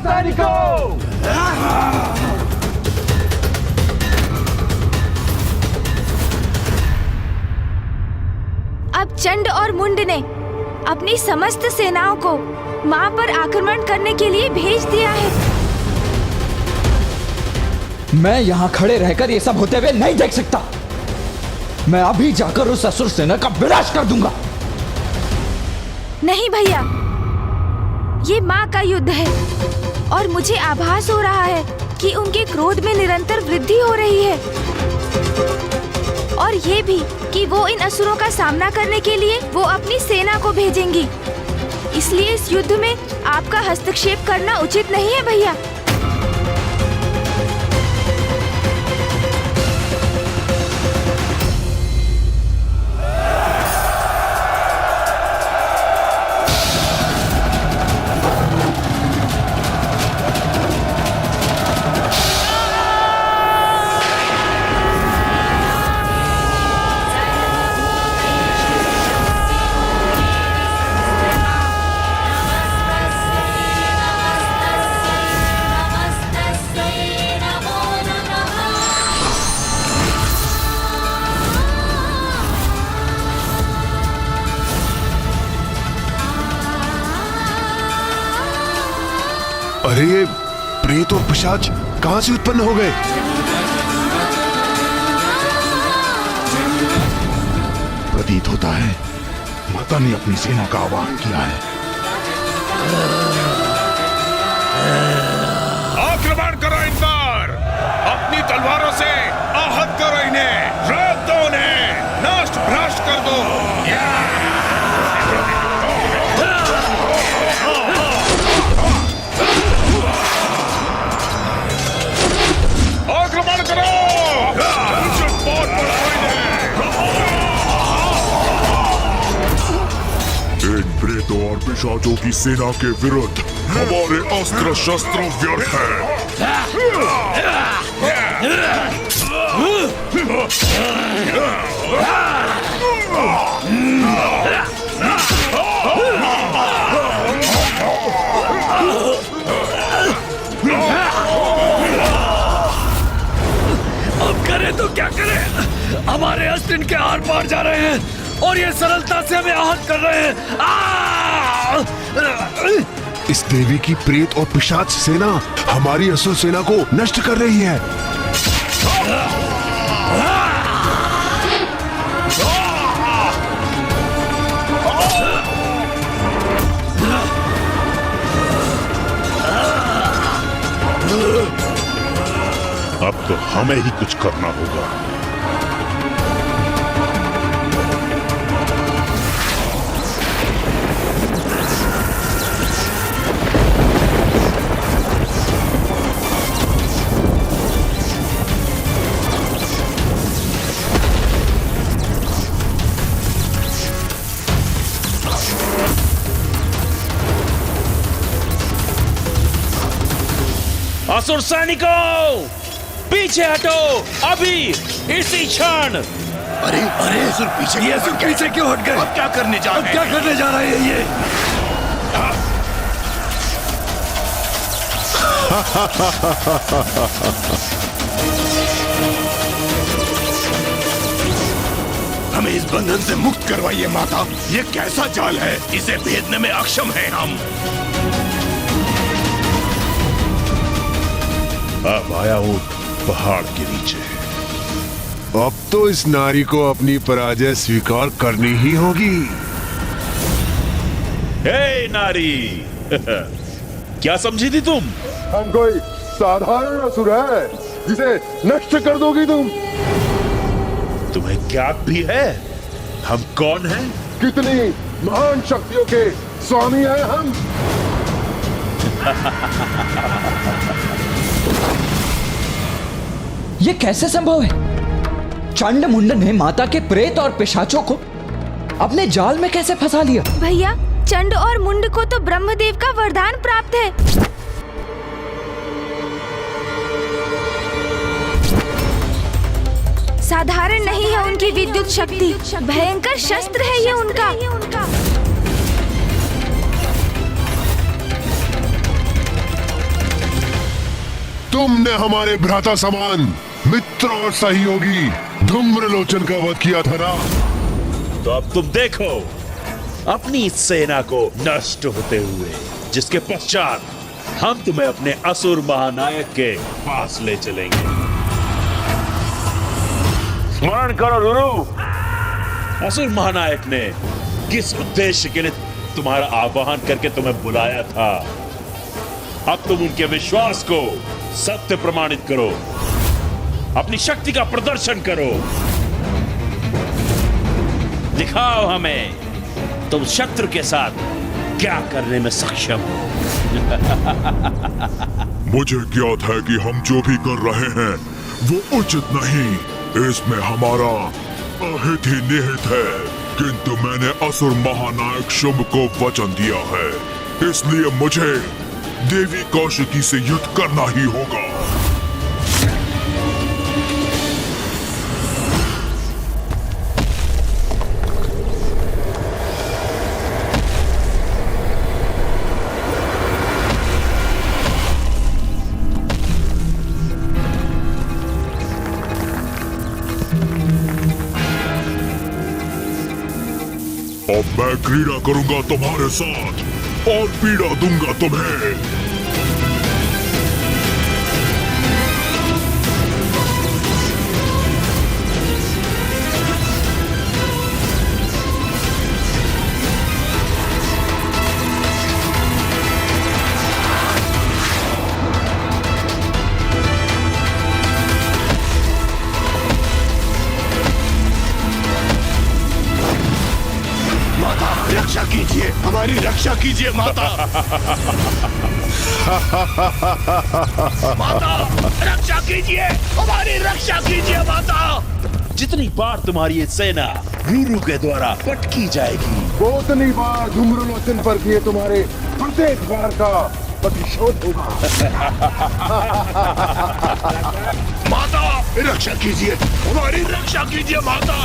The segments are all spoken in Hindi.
सैनिकों! अब चंड और मुंड ने अपनी समस्त सेनाओं को मां पर आक्रमण करने के लिए भेज दिया है। मैं यहाँ खड़े रहकर ये सब होते हुए नहीं देख सकता। मैं अभी जाकर उस असुर सेना का विनाश कर दूंगा। नहीं भैया, ये मां का युद्ध है और मुझे आभास हो रहा है कि उनके क्रोध में निरंतर वृद्धि हो रही है और ये भी कि वो इन असुरों का सामना करने के लिए वो अपनी सेना को भेजेंगी। इसलिए इस युद्ध में आपका हस्तक्षेप करना उचित नहीं है भैया। अरे ये प्रेत और पिशाच कहां से उत्पन्न हो गए? प्रतीत होता है माता ने अपनी सेना का आह्वान किया है। आक्रमण करो इन पर, अपनी तलवारों से आहत करो इन्हें, रोक दो उन्हें, नष्ट भ्रष्ट कर दो। आक्रमण करो, इन प्रेतों और पिशाचों की सेना के विरुद्ध हमारे अस्त्र शस्त्र व्यर्थ अब करें तो क्या करें? हमारे अस्त्र इनके आर पार जा रहे हैं और ये सरलता से हमें आहत कर रहे हैं। इस देवी की प्रेत और पिशाच सेना हमारी असुर सेना को नष्ट कर रही है। अब तो हमें ही कुछ करना होगा। असुर सैनिकों, पीछे हटो अभी, इसी क्षण। अरे अरे असुर पीछे, ये असुर पीछे क्यों हट गए? अब क्या करने जा रहे हैं? क्या करने जा रहे हैं ये? हमें इस बंधन से मुक्त करवाइए माता। ये कैसा जाल है, इसे भेदने में अक्षम हैं हम। अब आया हूँ पहाड़ के नीचे। अब तो इस नारी को अपनी पराजय स्वीकार करनी ही होगी। हे नारी, क्या समझी थी तुम? हम कोई साधारण असुर है जिसे नष्ट कर दोगी तुम? तुम्हें क्या भी है? हम कौन हैं? कितनी महान शक्तियों के स्वामी हैं हम। ये कैसे संभव है? चंड मुंड ने माता के प्रेत और पिशाचों को अपने जाल में कैसे फंसा लिया? भैया, चंड और मुंड को तो ब्रह्मदेव का वरदान प्राप्त है। साधारण नहीं है उनकी विद्युत शक्ति, भयंकर शस्त्र है ये उनका। तुमने हमारे भ्राता समान मित्र और सहयोगी धूम्रलोचन का वध किया था ना। तो अब तुम देखो अपनी इस सेना को नष्ट होते हुए, जिसके पश्चात हम तुम्हें अपने असुर महानायक के पास ले चलेंगे। स्मरण करो रुरु, असुर महानायक ने किस उद्देश्य के लिए तुम्हारा आह्वान करके तुम्हें बुलाया था। अब तुम उनके विश्वास को सत्य प्रमाणित करो, अपनी शक्ति का प्रदर्शन करो, दिखाओ हमें तुम शत्रु के साथ क्या करने में सक्षम हो। मुझे ज्ञात है कि हम जो भी कर रहे हैं वो उचित नहीं, इसमें हमारा अहित ही निहित है। किंतु मैंने असुर महानायक शुंभ को वचन दिया है, इसलिए मुझे देवी कौशिकी से युद्ध करना ही होगा। अब मैं क्रीड़ा करूंगा तुम्हारे साथ और पीड़ा दूंगा तुम्हें। रक्षा कीजिए, हमारी रक्षा कीजिए माता। माता रक्षा कीजिए, हमारी रक्षा कीजिए माता। जितनी बार तुम्हारी ये सेना रुरु के द्वारा पटकी जाएगी, वो उतनी बार धूम्रलोचन पर किए तुम्हारे प्रत्येक बार का प्रतिशोध होगा। माता रक्षा कीजिए, हमारी रक्षा कीजिए माता।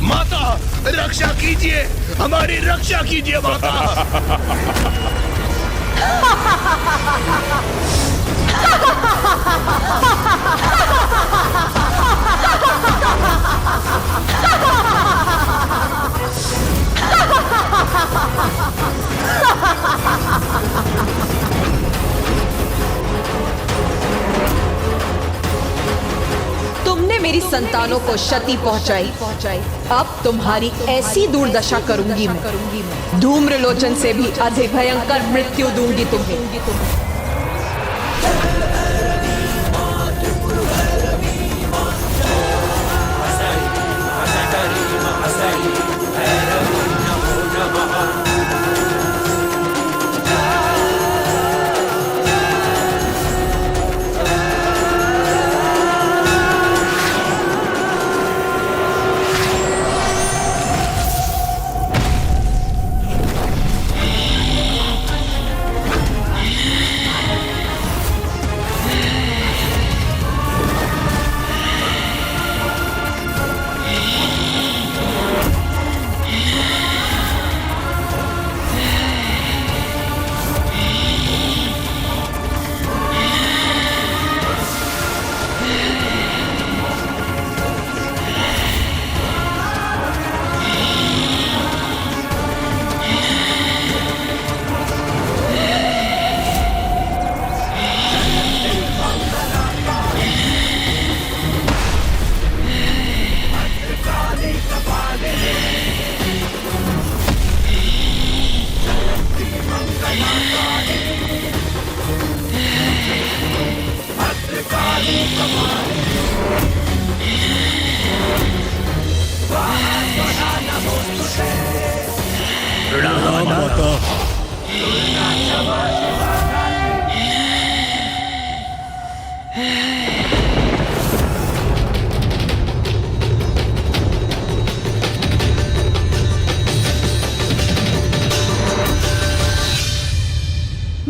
माता रक्षा कीजिए, हमारी रक्षा कीजिए माता। तुमने मेरी संतानों को क्षति पहुंचाई, अब तुम्हारी ऐसी दुर्दशा करूंगी मैं। धूम्रलोचन से भी अधिक भयंकर मृत्यु दूंगी तुम्हें।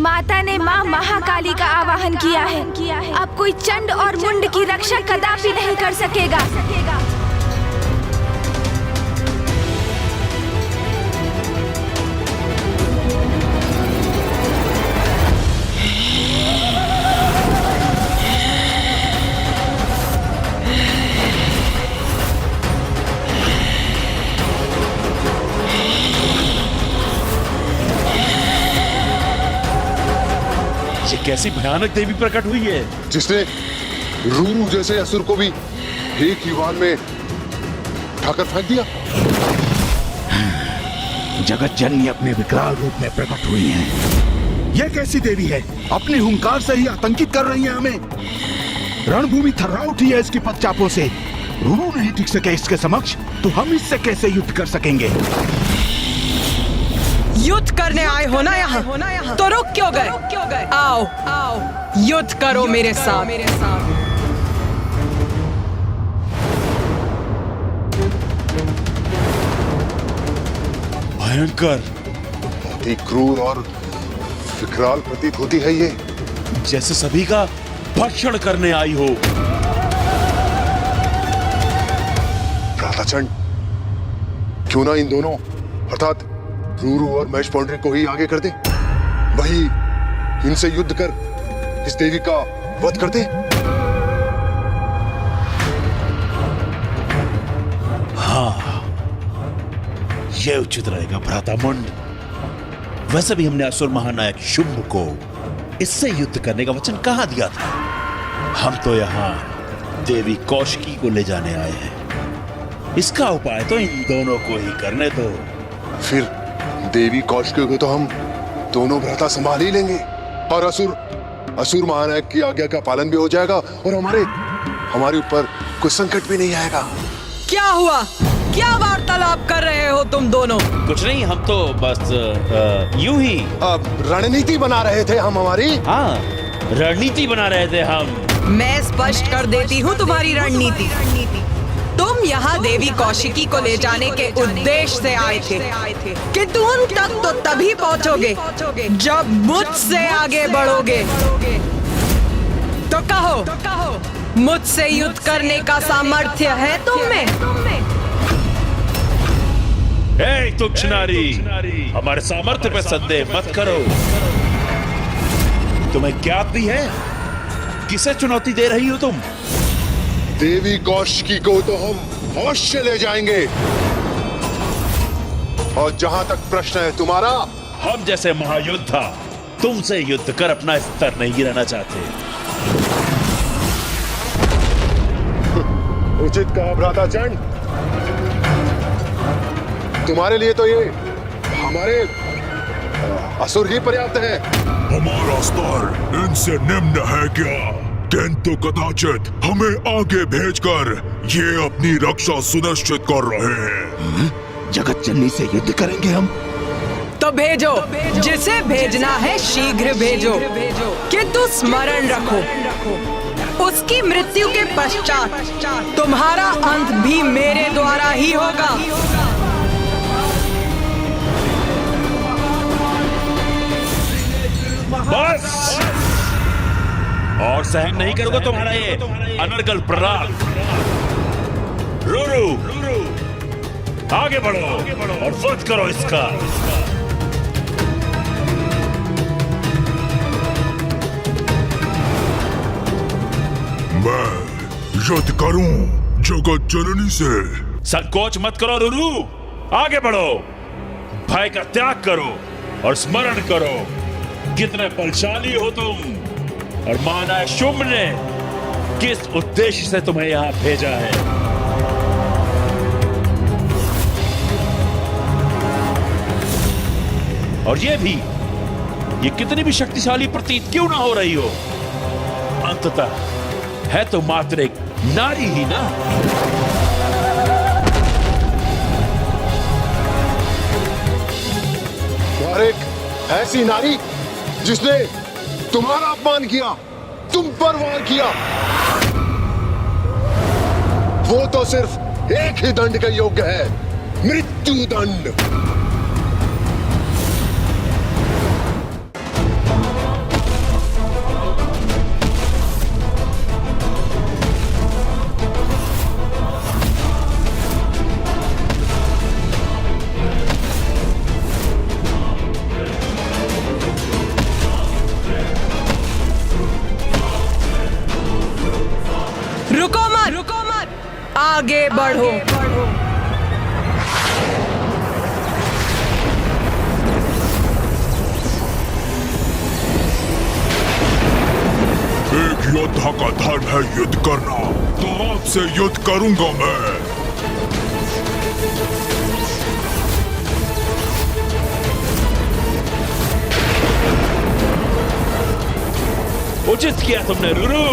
माता ने माँ महाकाली का आवाहन किया है। अब कोई चंड और मुंड की रक्षा कदापि नहीं कर सकेगा। ये कैसी भयानक देवी प्रकट हुई है? जिसने रूरू जैसे असुर को भी एक ही वार में उठाकर फेंक दिया। जगत जननी अपने विकराल रूप में प्रकट हुई हैं। यह कैसी देवी है? अपने हुंकार से ही आतंकित कर रही है हमें। रणभूमि थर्रा उठी है इसकी पदचापों से। रूरू नहीं टिक सके इसके समक्ष, तो हम इससे कैसे युद्ध कर सकेंगे? युद्ध करने आए हो ना यहाँ, तो रुक क्यों गए? आओ युद्ध करो मेरे साथ। भयंकर, अति क्रूर और विकराल प्रतीत होती है ये। जैसे सभी का भक्षण करने आई हो। भ्राताचंड, क्यों ना इन दोनों अर्थात रूरू और महेश पौंड्री को ही आगे कर दे। वही इनसे युद्ध कर इस देवी का वध कर दे। हाँ, यह उचित रहेगा भ्रातामुंड। वैसे भी हमने असुर महानायक शुंभ को इससे युद्ध करने का वचन कहाँ दिया था? हम तो यहाँ देवी कौशिकी को ले जाने आए हैं। इसका उपाय तो इन दोनों को ही करने दो। फिर देवी कौशिकी को तो हम दोनों भ्राता संभाल ही लेंगे, और असुर महानायक की आज्ञा का पालन भी हो जाएगा, और हमारे ऊपर कोई संकट भी नहीं आएगा। क्या हुआ? क्या वार्तालाप कर रहे हो तुम दोनों? कुछ नहीं, हम तो बस यूं ही रणनीति बना रहे थे हम हमारी। हाँ, रणनीति बना रहे थे हम। मैं स्पष्ट कर देती हूँ तुम्हारी रणनीति। तुम यहाँ देवी कौशिकी को ले जाने के उद्देश्य से आए थे, किंतु उन तक तो तभी पहुँचोगे जब मुझसे आगे बढ़ोगे। तो कहो, मुझसे युद्ध करने का सामर्थ्य है तुम में? हे तुच्छ नारी, हमारे सामर्थ्य पे संदेह मत करो। तुम्हें ज्ञात भी है किसे चुनौती दे रही हो तुम? देवी कौशिकी को तो हम अवश्य ले जाएंगे, और जहां तक प्रश्न है तुम्हारा, हम जैसे महायोद्धा तुमसे युद्ध कर अपना स्तर नहीं गिराना चाहते। उचित कहा भ्राताचंड। तुम्हारे लिए तो ये हमारे असुर ही पर्याप्त है। हमारा स्तर इनसे निम्न है क्या? किंतु कदाचित हमें आगे भेजकर ये अपनी रक्षा सुनिश्चित कर रहे हैं। जगत जननी से युद्ध करेंगे हम? तो भेजो, जिसे भेजना है शीघ्र भेजो, किंतु स्मरण रखो, उसकी मृत्यु के पश्चात तुम्हारा अंत भी मेरे द्वारा ही होगा। बस, और सहन नहीं करूंगा तुम्हारा ये अनर्गल प्रहार। रूरू, आगे बढ़ो और वध करो इसका। मैं युद्ध करूं जगत जननी से। संकोच मत करो रूरू, आगे बढ़ो, भय का त्याग करो और स्मरण करो कितने बलशाली हो तुम, और महानायक शुंभ ने किस उद्देश्य से तुम्हें यहां भेजा है। और ये कितनी भी शक्तिशाली प्रतीत क्यों ना हो रही हो, अंततः है तो मात्र एक नारी ही ना। और एक ऐसी नारी जिसने तुम्हारा अपमान किया, तुम पर वार किया, वो तो सिर्फ एक ही दंड के योग्य है, मृत्यु दंड। रुको मत, आगे बढ़ो। योद्धा का धर्म है युद्ध करना, तो आपसे युद्ध करूंगा मैं। उचित किया तुमने रुरु।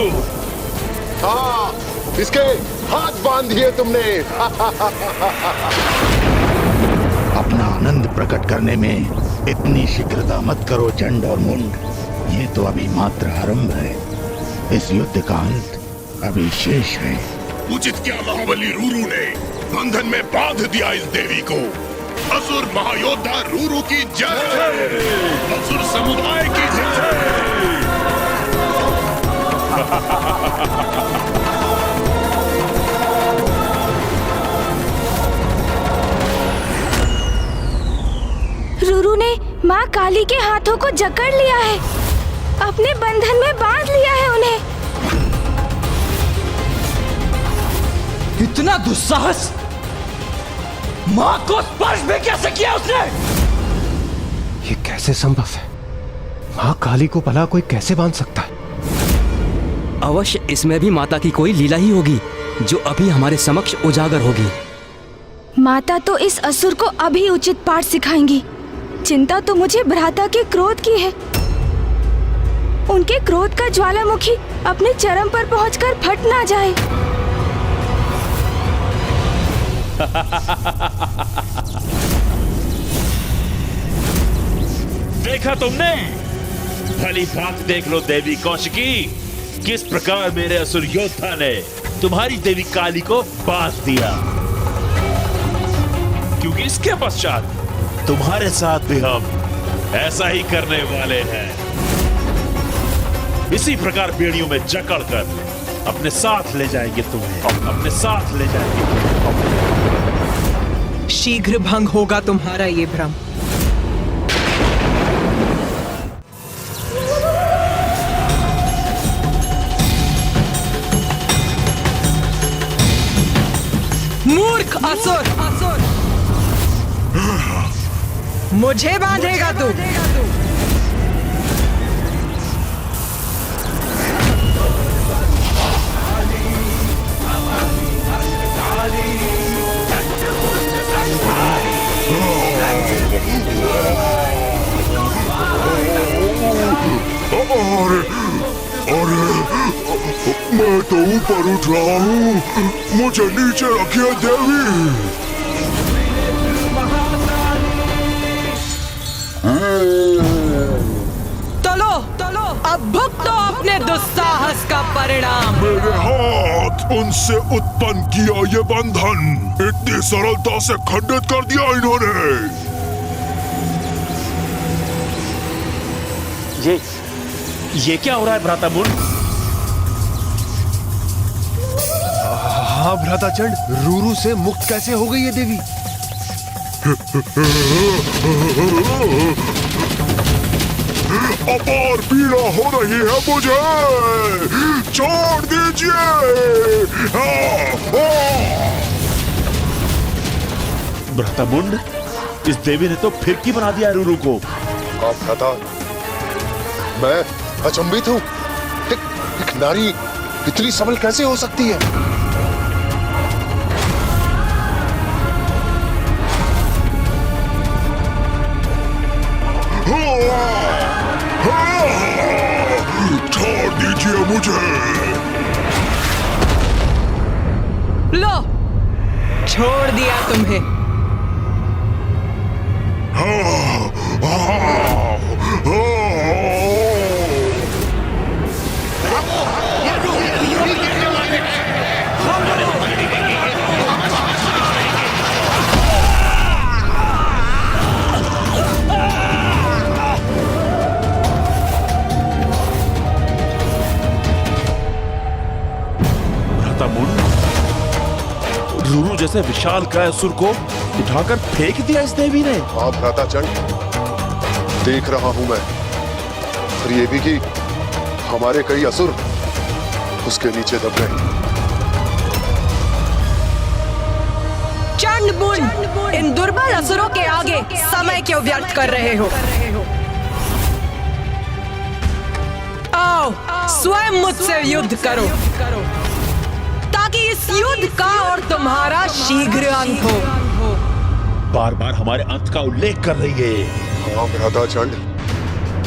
हाँ, इसके हाथ बांध दिए तुमने। अपना आनंद प्रकट करने में इतनी शीघ्रता मत करो चंड और मुंड। ये तो अभी मात्र आरंभ है। इस युद्ध का अंत अभी शेष है। उचित क्या महाबली रूरू ने बंधन में बांध दिया इस देवी को। असुर महायोद्धा रूरू की जय, असुर समुदाय की जय। रूरू ने माँ काली के हाथों को जकड़ लिया है, अपने बंधन में बांध लिया है उन्हें। इतना दुस्साहस! माँ को स्पर्श भी कैसे किया उसने? ये कैसे संभव है? माँ काली को भला कोई कैसे बांध सकता है? अवश्य इसमें भी माता की कोई लीला ही होगी जो अभी हमारे समक्ष उजागर होगी। माता तो इस असुर को अभी उचित पाठ सिखाएंगी। चिंता तो मुझे भ्राता के क्रोध की है। उनके क्रोध का ज्वालामुखी अपने चरम पर पहुंचकर फट ना जाए। देखा तुमने? भली बात देख लो देवी कौशिकी, किस प्रकार मेरे असुर योद्धा ने तुम्हारी देवी काली को बांध दिया। क्योंकि इसके पश्चात तुम्हारे साथ भी हम ऐसा ही करने वाले हैं। इसी प्रकार बेड़ियों में जकड़कर अपने साथ ले जाएंगे तुम्हें, अपने साथ ले जाएंगे। शीघ्र भंग होगा तुम्हारा ये भ्रम। मूर्ख असुर! मुझे बांधेगा तू? अरे मैं तो ऊपर उठ रहा हूँ, मुझे नीचे रखिए देवी। चलो चलो, अब भुगतो अपने दुस्साहस का परिणाम। मेरे हाथ उनसे उत्पन्न किया ये बंधन इतनी सरलता से खंडित कर दिया इन्होंने। ये क्या हो रहा है भ्राता मुंड? हाँ भ्राताचंड, रूरू से मुक्त कैसे हो गई ये देवी? अपार पीड़ा हो रही है मुझे, छोड़ दीजिए। भ्राता मुंड, इस देवी ने तो फिरकी बना दिया रूरू को। आप भ्राता, मैं अचंभित हूँ। एक नारी इतनी सबल कैसे हो सकती है? छोड़ दीजिए मुझे। लो, छोड़ दिया तुम्हें। रूरू जैसे विशाल काय असुर को उठाकर फेंक दिया इस देवी ने। हाँ भ्राता चंड, देख रहा हूं मैं। और ये भी कि हमारे कई असुर उसके नीचे दब गए। चंड मुंड, इन दुर्बल असुरों के आगे समय क्यों व्यर्थ कर रहे हो? आओ स्वयं मुझसे युद्ध करो ताकि इस युद्ध का और तुम्हारा शीघ्र अंत हो। बार बार हमारे अंत का उल्लेख कर रही है। हाँ भ्राता चंड,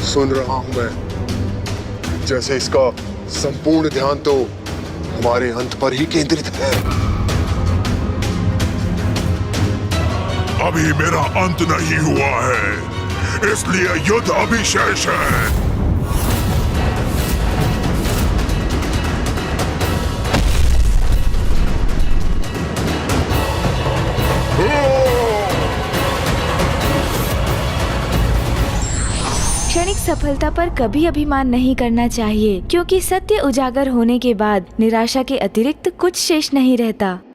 सुन रहा हूं मैं। जैसे इसका संपूर्ण ध्यान तो हमारे अंत पर ही केंद्रित है। अभी मेरा अंत नहीं हुआ है, इसलिए युद्ध अभी शेष है। क्षणिक सफलता पर कभी अभिमान नहीं करना चाहिए, क्योंकि सत्य उजागर होने के बाद निराशा के अतिरिक्त कुछ शेष नहीं रहता।